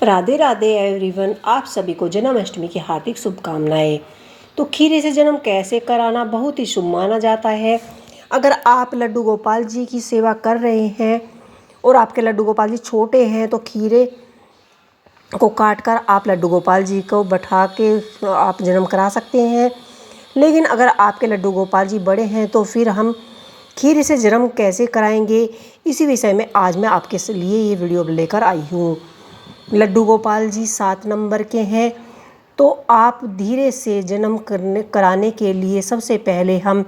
Radhe Radhe everyone, आप सभी को जन्माष्टमी की हार्दिक शुभकामनाएं। तो खीरे से जन्म कैसे कराना बहुत ही शुभ माना जाता है। अगर आप लड्डू गोपाल जी की सेवा कर रहे हैं और आपके लड्डू गोपाल जी छोटे हैं तो खीरे को काटकर आप लड्डू गोपाल जी को बैठा के आप जन्म करा सकते हैं। लेकिन अगर आपके लड्डू गोपाल जी बड़े हैं तो फिर हम खीरे से जन्म कैसे कराएंगे, इसी विषय में आज मैं आपके लिए ये वीडियो लेकर आई हूँ। लड्डू गोपाल जी 7 नंबर के हैं, तो आप धीरे से जन्म कराने के लिए सबसे पहले हम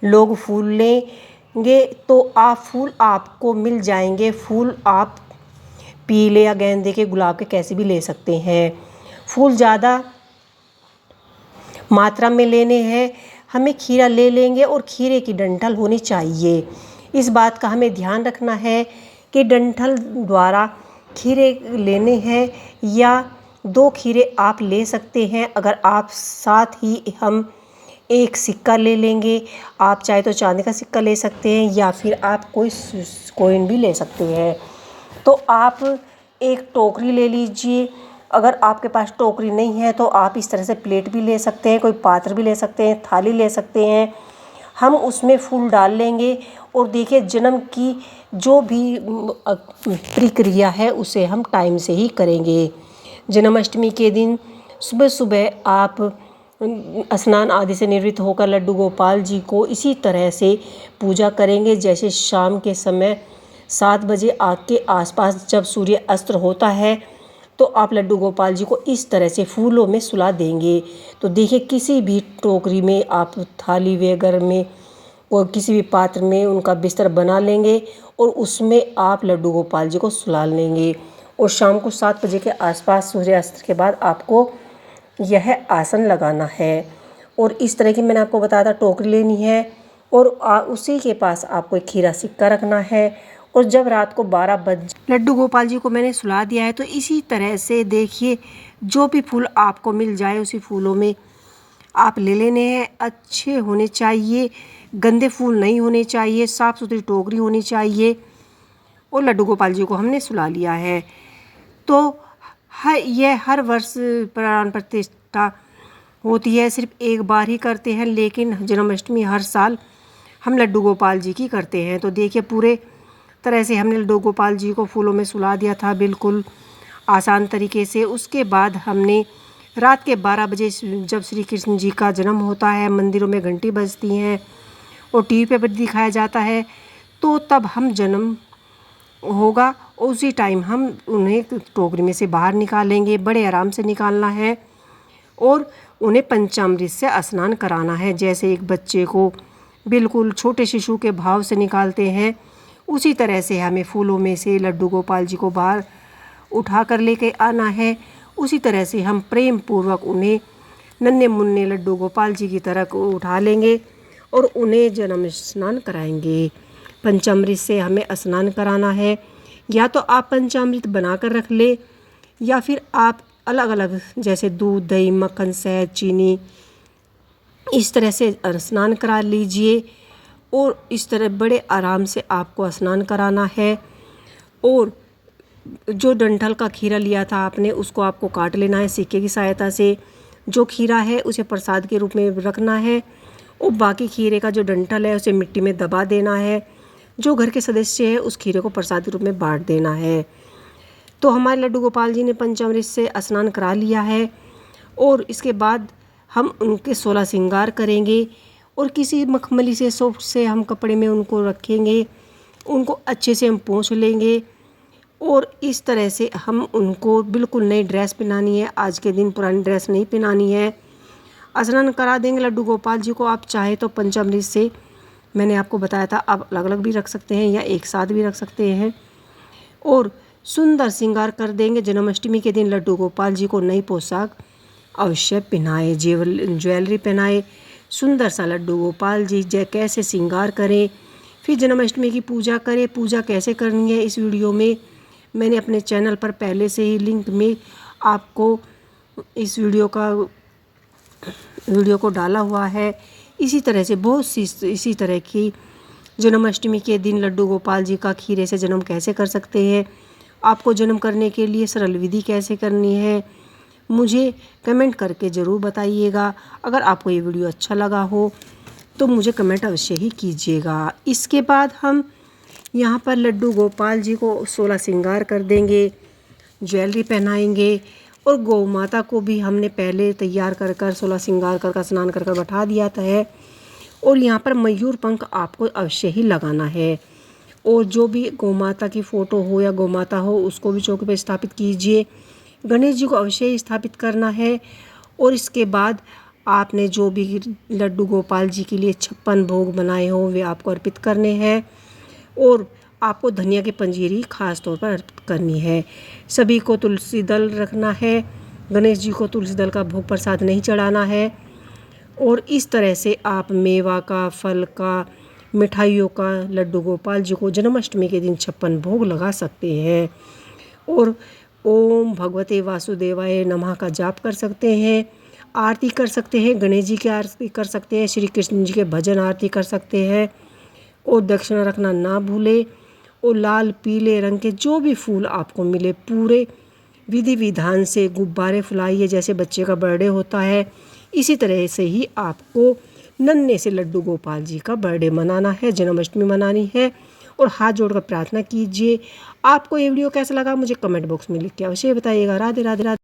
लोग फूल लेंगे। तो आप फूल आपको मिल जाएंगे। फूल आप पीले या गेंदे के, गुलाब के, कैसे भी ले सकते हैं। फूल ज़्यादा मात्रा में लेने हैं। हमें खीरा ले लेंगे और खीरे की डंठल होनी चाहिए। इस बात का हमें ध्यान रखना है कि डंठल द्वारा खीरे लेने हैं या 2 खीरे आप ले सकते हैं। अगर आप साथ ही हम एक सिक्का ले लेंगे, आप चाहे तो चांदी का सिक्का ले सकते हैं या फिर आप कोई कॉइन भी ले सकते हैं। तो आप एक टोकरी ले लीजिए। अगर आपके पास टोकरी नहीं है तो आप इस तरह से प्लेट भी ले सकते हैं, कोई पात्र भी ले सकते हैं, थाली ले सकते हैं। हम उसमें फूल डाल लेंगे और देखिए जन्म की जो भी प्रक्रिया है उसे हम टाइम से ही करेंगे। जन्माष्टमी के दिन सुबह सुबह आप स्नान आदि से निवृत्त होकर लड्डू गोपाल जी को इसी तरह से पूजा करेंगे जैसे शाम के समय 7 बजे आग के आसपास जब सूर्य अस्त होता है तो आप लड्डू गोपाल जी को इस तरह से फूलों में सुला देंगे। तो देखिए किसी भी टोकरी में, आप थाली वगैरह में और किसी भी पात्र में उनका बिस्तर बना लेंगे और उसमें आप लड्डू गोपाल जी को सुला लेंगे। और शाम को 7 बजे के आसपास सूर्यास्त के बाद आपको यह आसन लगाना है। और इस तरह की मैंने आपको बताया था, टोकरी लेनी है और उसी के पास आपको एक खीरा सिक्का रखना है। और जब रात को 12 बजे लड्डू गोपाल जी को मैंने सुला दिया है तो इसी तरह से देखिए जो भी फूल आपको मिल जाए उसी फूलों में आप ले लेने हैं। अच्छे होने चाहिए, गंदे फूल नहीं होने चाहिए, साफ़ सुथरी टोकरी होनी चाहिए। और लड्डू गोपाल जी को हमने सुला लिया है। तो यह हर वर्ष प्राण प्रतिष्ठा होती है, सिर्फ एक बार ही करते हैं, लेकिन जन्माष्टमी हर साल हम लड्डू गोपाल जी की करते हैं। तो देखिए पूरे तरह से हमने लड्डू गोपाल जी को फूलों में सुला दिया था, बिल्कुल आसान तरीके से। उसके बाद हमने रात के 12 बजे जब श्री कृष्ण जी का जन्म होता है, मंदिरों में घंटी बजती हैं और टीवी पे भी दिखाया जाता है, तो तब हम जन्म होगा उसी टाइम हम उन्हें टोकरी में से बाहर निकालेंगे। बड़े आराम से निकालना है और उन्हें पंचामृत से स्नान कराना है। जैसे एक बच्चे को बिल्कुल छोटे शिशु के भाव से निकालते हैं, उसी तरह से हमें फूलों में से लड्डू गोपाल जी को बाहर उठा कर लेके आना है। उसी तरह से हम प्रेम पूर्वक उन्हें नन्हे मुन्ने लड्डू गोपाल जी की तरह उठा लेंगे और उन्हें जन्म स्नान कराएंगे। पंचामृत से हमें स्नान कराना है। या तो आप पंचामृत बनाकर रख ले या फिर आप अलग अलग जैसे दूध, दही, मक्खन, शहद, चीनी इस तरह से स्नान करा लीजिए। और इस तरह बड़े आराम से आपको स्नान कराना है। और जो डंठल का खीरा लिया था आपने, उसको आपको काट लेना है सिक्के की सहायता से। जो खीरा है उसे प्रसाद के रूप में रखना है और बाकी खीरे का जो डंठल है उसे मिट्टी में दबा देना है। जो घर के सदस्य है उस खीरे को प्रसाद के रूप में बांट देना है। तो हमारे लड्डू गोपाल जी ने पंचामृत से स्नान करा लिया है और इसके बाद हम उनके 16 श्रृंगार करेंगे और किसी मखमली से, सॉफ्ट से हम कपड़े में उनको रखेंगे। उनको अच्छे से हम पोंछ लेंगे और इस तरह से हम उनको बिल्कुल नई ड्रेस पहनानी है। आज के दिन पुरानी ड्रेस नहीं पहनानी है। स्नान करा देंगे लड्डू गोपाल जी को। आप चाहे तो पंचामृत से, मैंने आपको बताया था, आप अलग अलग भी रख सकते हैं या एक साथ भी रख सकते हैं। और सुंदर श्रृंगार कर देंगे। जन्माष्टमी के दिन लड्डू गोपाल जी को नई पोशाक अवश्य पहनाए, ज्वेलरी पहनाए। सुंदर सा लड्डू गोपाल जी कैसे श्रृंगार करें, फिर जन्माष्टमी की पूजा करें। पूजा कैसे करनी है इस वीडियो में मैंने अपने चैनल पर पहले से ही लिंक में आपको इस वीडियो को डाला हुआ है। इसी तरह से बहुत सी इसी तरह की जन्माष्टमी के दिन लड्डू गोपाल जी का खीरे से जन्म कैसे कर सकते हैं आपको जन्म करने के लिए सरल विधि कैसे करनी है मुझे कमेंट करके ज़रूर बताइएगा। अगर आपको ये वीडियो अच्छा लगा हो तो मुझे कमेंट अवश्य ही कीजिएगा। इसके बाद हम यहाँ पर लड्डू गोपाल जी को 16 श्रृंगार कर देंगे, ज्वेलरी पहनाएंगे और गौ माता को भी हमने पहले तैयार कर 16 श्रृंगार कर स्नान कर बैठा दिया था है। और यहाँ पर मयूर पंख आपको अवश्य ही लगाना है। और जो भी गौ माता की फ़ोटो हो या गौ माता हो उसको भी चौकी पर स्थापित कीजिए। गणेश जी को अवश्य ही स्थापित करना है। और इसके बाद आपने जो भी लड्डू गोपाल जी के लिए 56 भोग बनाए हो वे आपको अर्पित करने हैं। और आपको धनिया की पंजीरी खास तौर पर अर्पित करनी है। सभी को तुलसी दल रखना है। गणेश जी को तुलसी दल का भोग प्रसाद नहीं चढ़ाना है। और इस तरह से आप मेवा का, फल का, मिठाइयों का लड्डू गोपाल जी को जन्माष्टमी के दिन 56 भोग लगा सकते हैं। और ओम भगवते वासुदेवाय नमः का जाप कर सकते हैं, आरती कर सकते हैं, गणेश जी की आरती कर सकते हैं, श्री कृष्ण जी के भजन आरती कर सकते हैं। और दक्षिणा रखना ना भूले। और लाल पीले रंग के जो भी फूल आपको मिले पूरे विधि विधान से गुब्बारे फुलाइए। जैसे बच्चे का बर्थडे होता है इसी तरह से ही आपको नन्हे से लड्डू गोपाल जी का बर्थडे मनाना है, जन्माष्टमी मनानी है। और हाथ जोड़कर प्रार्थना कीजिए। आपको ये वीडियो कैसा लगा मुझे कमेंट बॉक्स में लिख के अवश्य बताइएगा। राधे राधे राधे।